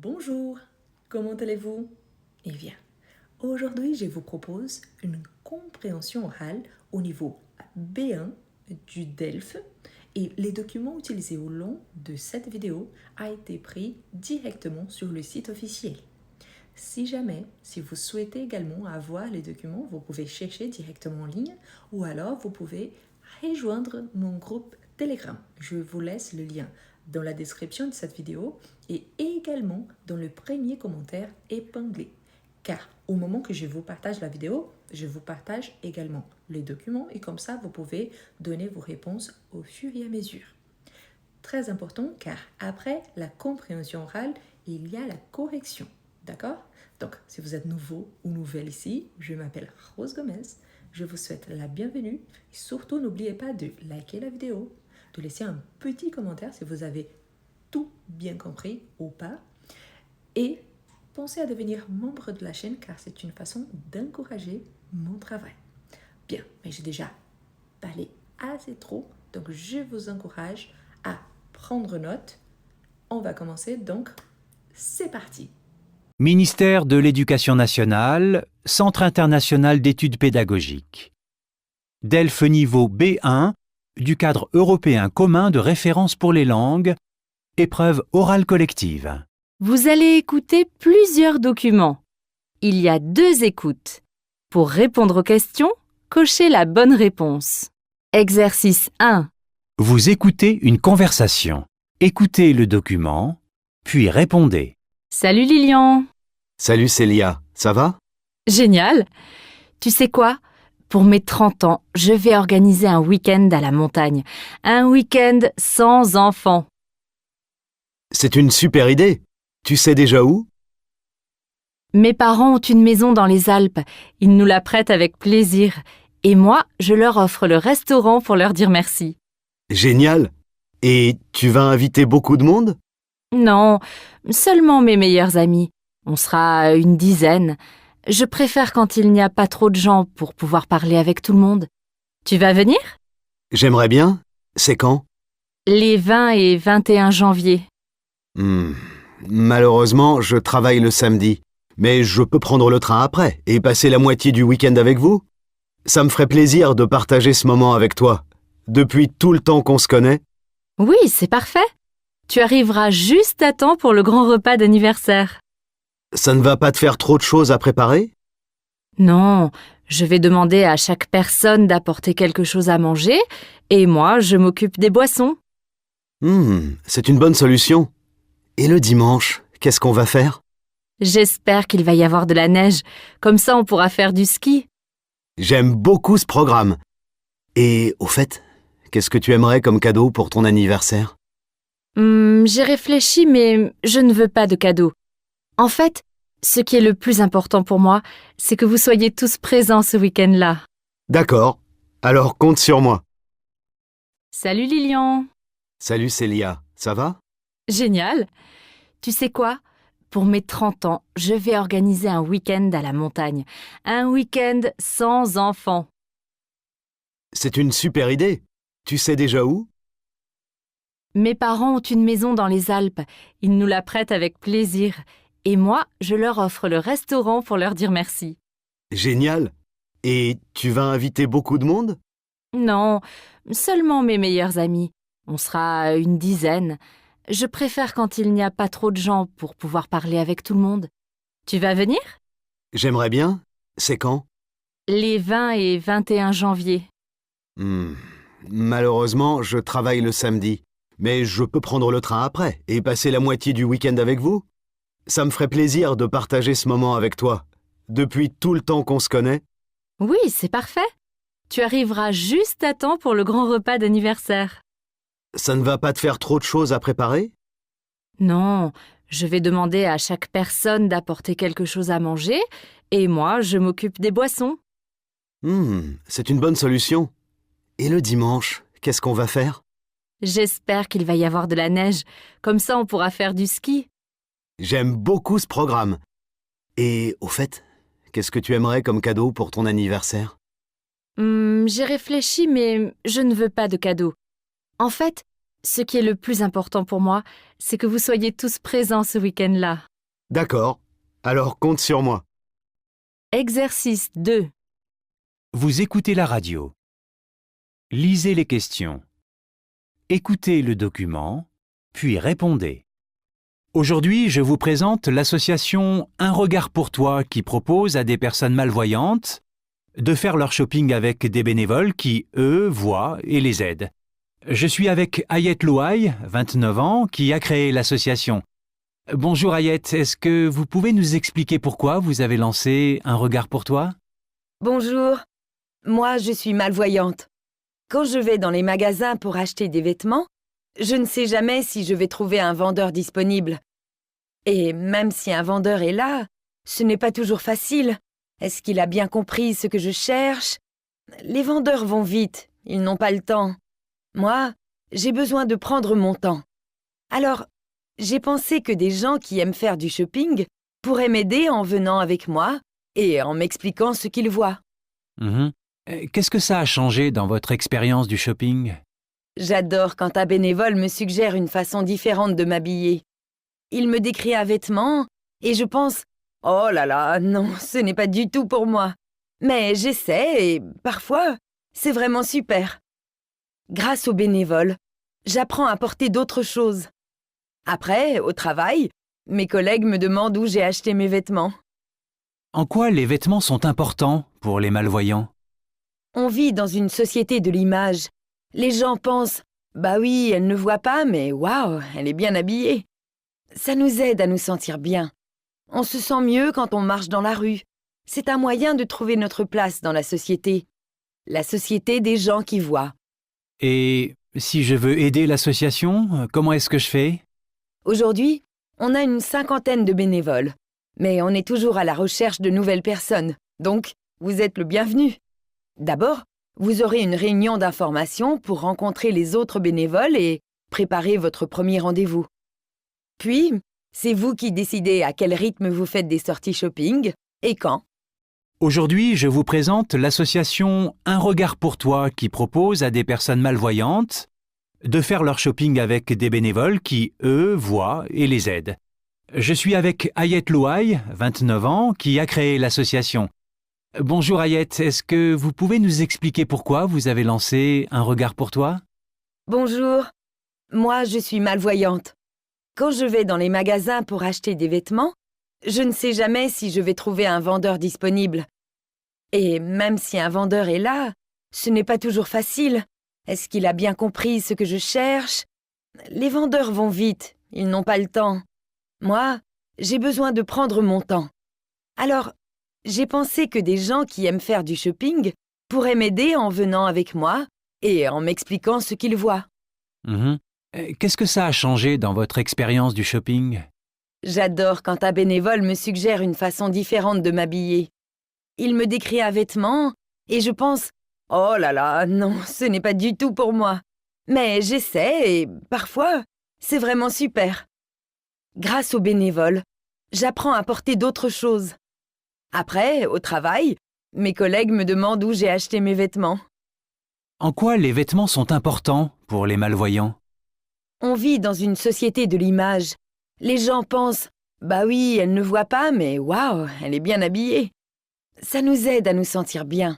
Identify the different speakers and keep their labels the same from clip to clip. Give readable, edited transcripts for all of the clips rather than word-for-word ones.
Speaker 1: Bonjour, comment allez-vous? Eh bien, aujourd'hui je vous propose une compréhension orale au niveau B1 du DELF et les documents utilisés au long de cette vidéo ont été pris directement sur le site officiel. Si vous souhaitez également avoir les documents, vous pouvez chercher directement en ligne ou alors vous pouvez rejoindre mon groupe Telegram. Je vous laisse le lien dans la description de cette vidéo et également dans le premier commentaire épinglé. Car au moment que je vous partage la vidéo, je vous partage également les documents et comme ça, vous pouvez donner vos réponses au fur et à mesure. Très important car après la compréhension orale, il y a la correction. D'accord? Donc, si vous êtes nouveau ou nouvelle ici, je m'appelle Rose Gomez. Je vous souhaite la bienvenue. Et surtout, n'oubliez pas de liker la vidéo, de laisser un petit commentaire si vous avez tout bien compris ou pas. Et pensez à devenir membre de la chaîne car c'est une façon d'encourager mon travail. Bien, mais j'ai déjà parlé assez trop, donc je vous encourage à prendre note. On va commencer, donc c'est parti.
Speaker 2: Ministère de l'Éducation nationale, Centre international d'études pédagogiques. DELF niveau B1 du cadre européen commun de référence pour les langues, épreuve orale collective.
Speaker 3: Vous allez écouter plusieurs documents. Il y a 2 écoutes. Pour répondre aux questions, cochez la bonne réponse. Exercice 1.
Speaker 2: Vous écoutez une conversation. Écoutez le document, puis répondez.
Speaker 3: Salut Lilian.
Speaker 4: Salut Célia, ça va?
Speaker 3: Génial. Tu sais quoi? Pour mes 30 ans, je vais organiser un week-end à la montagne. Un week-end sans enfants.
Speaker 4: C'est une super idée. Tu sais déjà où?
Speaker 3: Mes parents ont une maison dans les Alpes. Ils nous la prêtent avec plaisir. Et moi, je leur offre le restaurant pour leur dire merci.
Speaker 4: Génial. Et tu vas inviter beaucoup de monde?
Speaker 3: Non, seulement mes meilleurs amis. On sera une dizaine. Je préfère quand il n'y a pas trop de gens pour pouvoir parler avec tout le monde. Tu vas venir?
Speaker 4: J'aimerais bien. C'est quand?
Speaker 3: Les 20 et 21 janvier.
Speaker 4: Malheureusement, je travaille le samedi. Mais je peux prendre le train après et passer la moitié du week-end avec vous. Ça me ferait plaisir de partager ce moment avec toi. Depuis tout le temps qu'on se connaît.
Speaker 3: Oui, c'est parfait. Tu arriveras juste à temps pour le grand repas d'anniversaire.
Speaker 4: Ça ne va pas te faire trop de choses à préparer?
Speaker 3: Non, je vais demander à chaque personne d'apporter quelque chose à manger et moi, je m'occupe des boissons.
Speaker 4: C'est une bonne solution. Et le dimanche, qu'est-ce qu'on va faire?
Speaker 3: J'espère qu'il va y avoir de la neige. Comme ça, on pourra faire du ski.
Speaker 4: J'aime beaucoup ce programme. Et au fait, qu'est-ce que tu aimerais comme cadeau pour ton anniversaire?
Speaker 3: J'ai réfléchi, mais je ne veux pas de cadeau. En fait, ce qui est le plus important pour moi, c'est que vous soyez tous présents ce week-end-là.
Speaker 4: D'accord. Alors compte sur moi.
Speaker 3: Salut Lilian.
Speaker 4: Salut Célia, ça va?
Speaker 3: Génial. Tu sais quoi? Pour mes 30 ans, je vais organiser un week-end à la montagne. Un week-end sans enfants.
Speaker 4: C'est une super idée. Tu sais déjà où?
Speaker 3: Mes parents ont une maison dans les Alpes. Ils nous la prêtent avec plaisir. Et moi, je leur offre le restaurant pour leur dire merci.
Speaker 4: Génial. Et tu vas inviter beaucoup de monde?
Speaker 3: Non, seulement mes meilleurs amis. On sera une dizaine. Je préfère quand il n'y a pas trop de gens pour pouvoir parler avec tout le monde. Tu vas venir?
Speaker 4: J'aimerais bien. C'est quand?
Speaker 3: Les 20 et 21 janvier.
Speaker 4: Malheureusement, je travaille le samedi. Mais je peux prendre le train après et passer la moitié du week-end avec vous. Ça me ferait plaisir de partager ce moment avec toi. Depuis tout le temps qu'on se connaît.
Speaker 3: Oui, c'est parfait. Tu arriveras juste à temps pour le grand repas d'anniversaire.
Speaker 4: Ça ne va pas te faire trop de choses à préparer?
Speaker 3: Non, je vais demander à chaque personne d'apporter quelque chose à manger et moi, je m'occupe des boissons.
Speaker 4: C'est une bonne solution. Et le dimanche, qu'est-ce qu'on va faire?
Speaker 3: J'espère qu'il va y avoir de la neige. Comme ça, on pourra faire du ski.
Speaker 4: J'aime beaucoup ce programme. Et au fait, qu'est-ce que tu aimerais comme cadeau pour ton anniversaire?
Speaker 3: J'ai réfléchi, mais je ne veux pas de cadeau. En fait, ce qui est le plus important pour moi, c'est que vous soyez tous présents ce week-end-là.
Speaker 4: D'accord. Alors compte sur moi.
Speaker 3: Exercice 2.
Speaker 2: Vous écoutez la radio. Lisez les questions. Écoutez le document, puis répondez. Aujourd'hui, je vous présente l'association Un regard pour toi qui propose à des personnes malvoyantes de faire leur shopping avec des bénévoles qui, eux, voient et les aident. Je suis avec Ayet Louaï, 29 ans, qui a créé l'association. Bonjour Ayet, est-ce que vous pouvez nous expliquer pourquoi vous avez lancé Un regard pour toi?
Speaker 5: Bonjour, moi je suis malvoyante. Quand je vais dans les magasins pour acheter des vêtements, je ne sais jamais si je vais trouver un vendeur disponible. Et même si un vendeur est là, ce n'est pas toujours facile. Est-ce qu'il a bien compris ce que je cherche? Les vendeurs vont vite, ils n'ont pas le temps. Moi, j'ai besoin de prendre mon temps. Alors, j'ai pensé que des gens qui aiment faire du shopping pourraient m'aider en venant avec moi et en m'expliquant ce qu'ils voient.
Speaker 2: Qu'est-ce que ça a changé dans votre expérience du shopping?
Speaker 5: J'adore quand un bénévole me suggère une façon différente de m'habiller. Il me décrit un vêtement et je pense « Oh là là, non, ce n'est pas du tout pour moi. » Mais j'essaie et parfois, c'est vraiment super. Grâce aux bénévoles, j'apprends à porter d'autres choses. Après, au travail, mes collègues me demandent où j'ai acheté mes vêtements.
Speaker 2: En quoi les vêtements sont importants pour les malvoyants?
Speaker 5: On vit dans une société de l'image. Les gens pensent « Bah oui, elle ne voit pas, mais waouh, elle est bien habillée. » Ça nous aide à nous sentir bien. On se sent mieux quand on marche dans la rue. C'est un moyen de trouver notre place dans la société. La société des gens qui voient.
Speaker 2: Et si je veux aider l'association, comment est-ce que je fais?
Speaker 5: Aujourd'hui, on a une 50aine de bénévoles. Mais on est toujours à la recherche de nouvelles personnes. Donc, vous êtes le bienvenu. D'abord, vous aurez une réunion d'information pour rencontrer les autres bénévoles et préparer votre premier rendez-vous. Puis, c'est vous qui décidez à quel rythme vous faites des sorties shopping et quand.
Speaker 2: Aujourd'hui, je vous présente l'association Un regard pour toi qui propose à des personnes malvoyantes de faire leur shopping avec des bénévoles qui, eux, voient et les aident. Je suis avec Ayet Louaï, 29 ans, qui a créé l'association. Bonjour Ayet, est-ce que vous pouvez nous expliquer pourquoi vous avez lancé Un regard pour toi?
Speaker 5: Bonjour, moi je suis malvoyante. Quand je vais dans les magasins pour acheter des vêtements, je ne sais jamais si je vais trouver un vendeur disponible. Et même si un vendeur est là, ce n'est pas toujours facile. Est-ce qu'il a bien compris ce que je cherche? Les vendeurs vont vite, ils n'ont pas le temps. Moi, j'ai besoin de prendre mon temps. Alors, j'ai pensé que des gens qui aiment faire du shopping pourraient m'aider en venant avec moi et en m'expliquant ce qu'ils voient.
Speaker 2: Qu'est-ce que ça a changé dans votre expérience du shopping?
Speaker 5: J'adore quand un bénévole me suggère une façon différente de m'habiller. Il me décrit un vêtement et je pense « Oh là là, non, ce n'est pas du tout pour moi. » Mais j'essaie et parfois, c'est vraiment super. Grâce aux bénévoles, j'apprends à porter d'autres choses. Après, au travail, mes collègues me demandent où j'ai acheté mes vêtements.
Speaker 2: En quoi les vêtements sont importants pour les malvoyants?
Speaker 5: On vit dans une société de l'image. Les gens pensent « Bah oui, elle ne voit pas, mais waouh, elle est bien habillée. » Ça nous aide à nous sentir bien.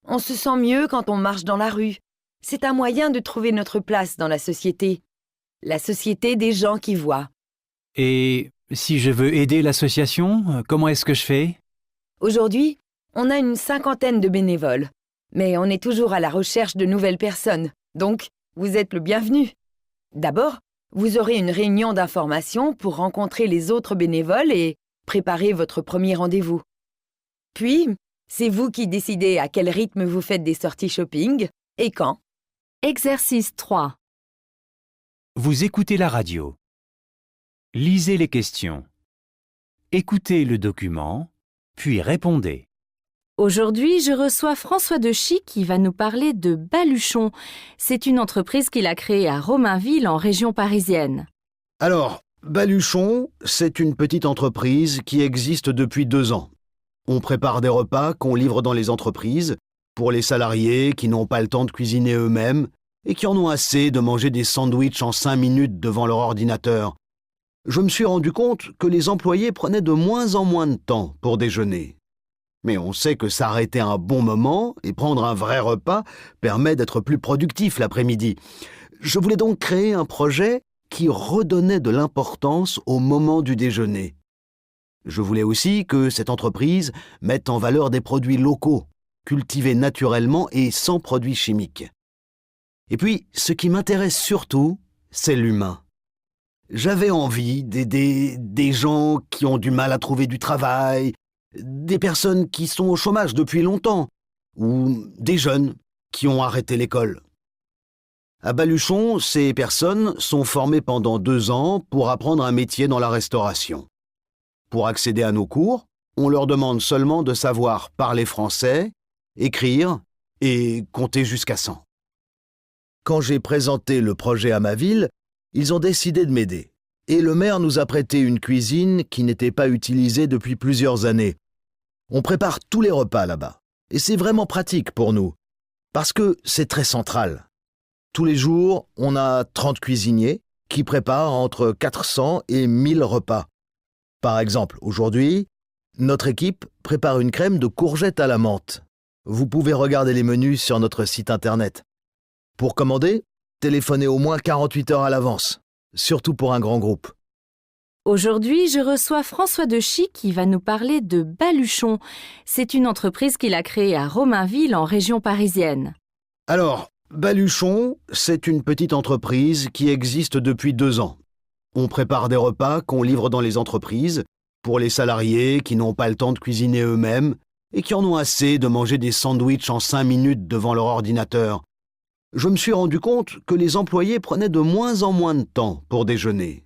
Speaker 5: On se sent mieux quand on marche dans la rue. C'est un moyen de trouver notre place dans la société. La société des gens qui voient.
Speaker 2: Et si je veux aider l'association, comment est-ce que je fais?
Speaker 5: Aujourd'hui, on a une 50aine de bénévoles. Mais on est toujours à la recherche de nouvelles personnes. Donc, vous êtes le bienvenu. D'abord, vous aurez une réunion d'information pour rencontrer les autres bénévoles et préparer votre premier rendez-vous. Puis, c'est vous qui décidez à quel rythme vous faites des sorties shopping et quand.
Speaker 3: Exercice 3.
Speaker 2: Vous écoutez la radio. Lisez les questions. Écoutez le document, puis répondez.
Speaker 3: Aujourd'hui, je reçois François Dechy qui va nous parler de Baluchon. C'est une entreprise qu'il a créée à Romainville, en région parisienne.
Speaker 4: Alors, Baluchon, c'est une petite entreprise qui existe depuis 2 ans. On prépare des repas qu'on livre dans les entreprises pour les salariés qui n'ont pas le temps de cuisiner eux-mêmes et qui en ont assez de manger des sandwichs en 5 minutes devant leur ordinateur. Je me suis rendu compte que les employés prenaient de moins en moins de temps pour déjeuner. Mais on sait que s'arrêter un bon moment et prendre un vrai repas permet d'être plus productif l'après-midi. Je voulais donc créer un projet qui redonnait de l'importance au moment du déjeuner. Je voulais aussi que cette entreprise mette en valeur des produits locaux, cultivés naturellement et sans produits chimiques. Et puis, ce qui m'intéresse surtout, c'est l'humain. J'avais envie d'aider des gens qui ont du mal à trouver du travail, des personnes qui sont au chômage depuis longtemps, ou des jeunes qui ont arrêté l'école. À Baluchon, ces personnes sont formées pendant 2 ans pour apprendre un métier dans la restauration. Pour accéder à nos cours, on leur demande seulement de savoir parler français, écrire et compter jusqu'à 100. Quand j'ai présenté le projet à ma ville, ils ont décidé de m'aider. Et le maire nous a prêté une cuisine qui n'était pas utilisée depuis plusieurs années. On prépare tous les repas là-bas. Et c'est vraiment pratique pour nous, parce que c'est très central. Tous les jours, on a 30 cuisiniers qui préparent entre 400 et 1000 repas. Par exemple, aujourd'hui, notre équipe prépare une crème de courgettes à la menthe. Vous pouvez regarder les menus sur notre site internet. Pour commander, téléphonez au moins 48 heures à l'avance, surtout pour un grand groupe.
Speaker 3: Aujourd'hui, je reçois François Dechy qui va nous parler de Baluchon. C'est une entreprise qu'il a créée à Romainville, en région parisienne.
Speaker 4: Alors, Baluchon, c'est une petite entreprise qui existe depuis 2 ans. On prépare des repas qu'on livre dans les entreprises pour les salariés qui n'ont pas le temps de cuisiner eux-mêmes et qui en ont assez de manger des sandwichs en 5 minutes devant leur ordinateur. Je me suis rendu compte que les employés prenaient de moins en moins de temps pour déjeuner.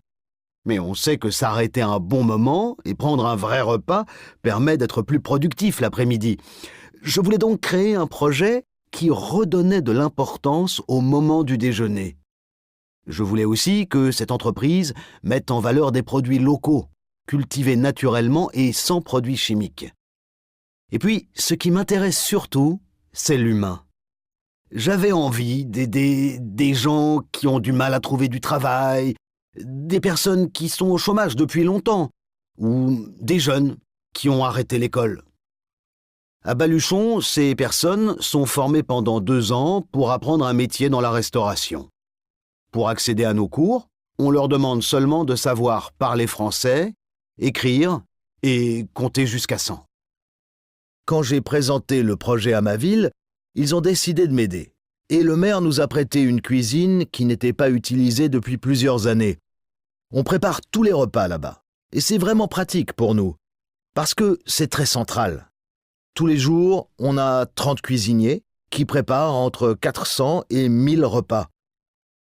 Speaker 4: Mais on sait que s'arrêter un bon moment et prendre un vrai repas permet d'être plus productif l'après-midi. Je voulais donc créer un projet qui redonnait de l'importance au moment du déjeuner. Je voulais aussi que cette entreprise mette en valeur des produits locaux, cultivés naturellement et sans produits chimiques. Et puis, ce qui m'intéresse surtout, c'est l'humain. J'avais envie d'aider des gens qui ont du mal à trouver du travail, des personnes qui sont au chômage depuis longtemps, ou des jeunes qui ont arrêté l'école. À Baluchon, ces personnes sont formées pendant 2 ans pour apprendre un métier dans la restauration. Pour accéder à nos cours, on leur demande seulement de savoir parler français, écrire et compter jusqu'à 100. Quand j'ai présenté le projet à ma ville, ils ont décidé de m'aider. Et le maire nous a prêté une cuisine qui n'était pas utilisée depuis plusieurs années. On prépare tous les repas là-bas. Et c'est vraiment pratique pour nous, parce que c'est très central. Tous les jours, on a 30 cuisiniers qui préparent entre 400 et 1000 repas.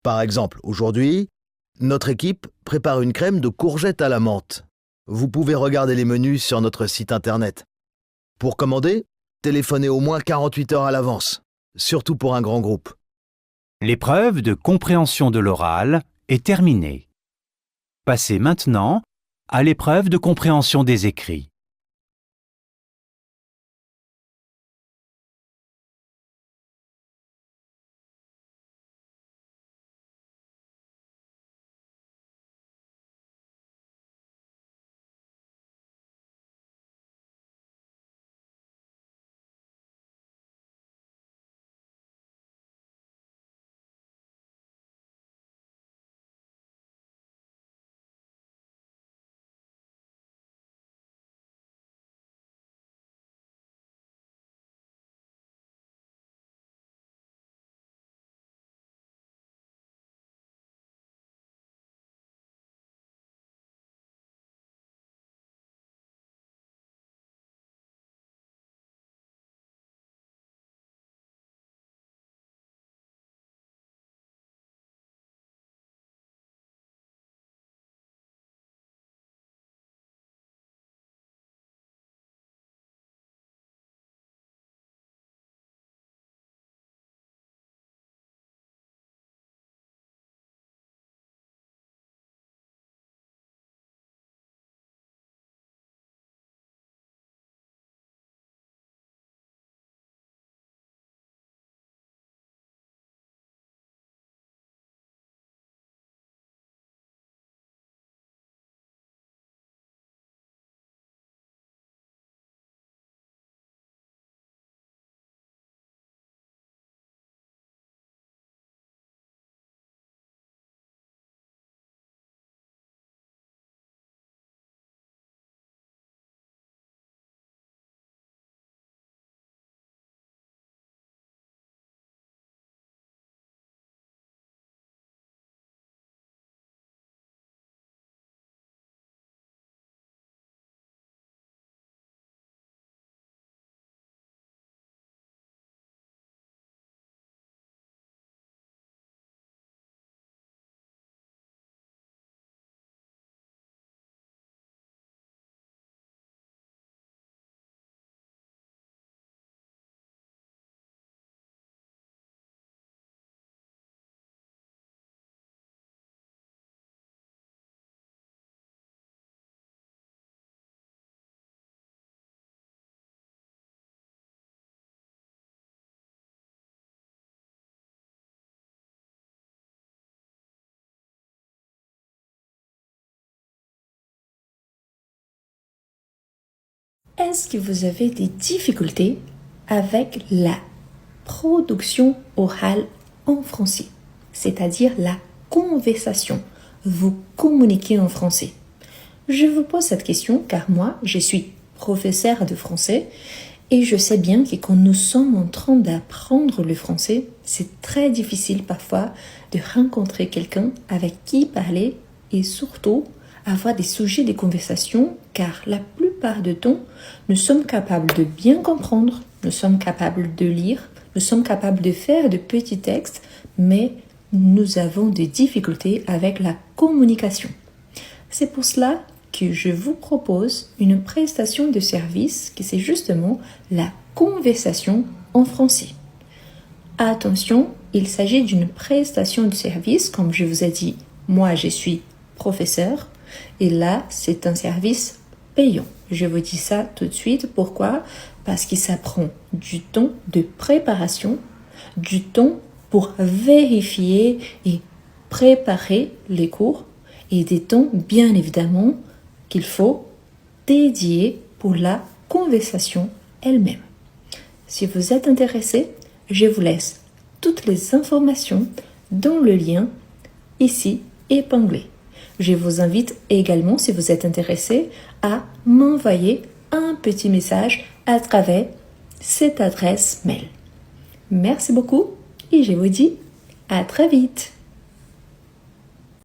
Speaker 4: Par exemple, aujourd'hui, notre équipe prépare une crème de courgettes à la menthe. Vous pouvez regarder les menus sur notre site internet. Pour commander, téléphonez au moins 48 heures à l'avance, surtout pour un grand groupe.
Speaker 2: L'épreuve de compréhension de l'oral est terminée. Passez maintenant à l'épreuve de compréhension des écrits.
Speaker 1: est-ce que vous avez des difficultés avec la production orale en français, c'est-à-dire la conversation? Vous communiquez en français. Je vous pose cette question car moi, je suis professeur de français et je sais bien que quand nous sommes en train d'apprendre le français, c'est très difficile parfois de rencontrer quelqu'un avec qui parler et surtout avoir des sujets de conversation car la plupart du temps, nous sommes capables de bien comprendre, nous sommes capables de lire, nous sommes capables de faire de petits textes, mais nous avons des difficultés avec la communication. C'est pour cela que je vous propose une prestation de service qui c'est justement la conversation en français. Attention, il s'agit d'une prestation de service, comme je vous ai dit, moi je suis professeur et là c'est un service payant. Je vous dis ça tout de suite, pourquoi? Parce que ça prend du temps de préparation, du temps pour vérifier et préparer les cours et des temps bien évidemment qu'il faut dédier pour la conversation elle-même. Si vous êtes intéressé, je vous laisse toutes les informations dans le lien ici épinglé. Je vous invite également, si vous êtes intéressé, à m'envoyer un petit message à travers cette adresse mail. Merci beaucoup et je vous dis à très vite.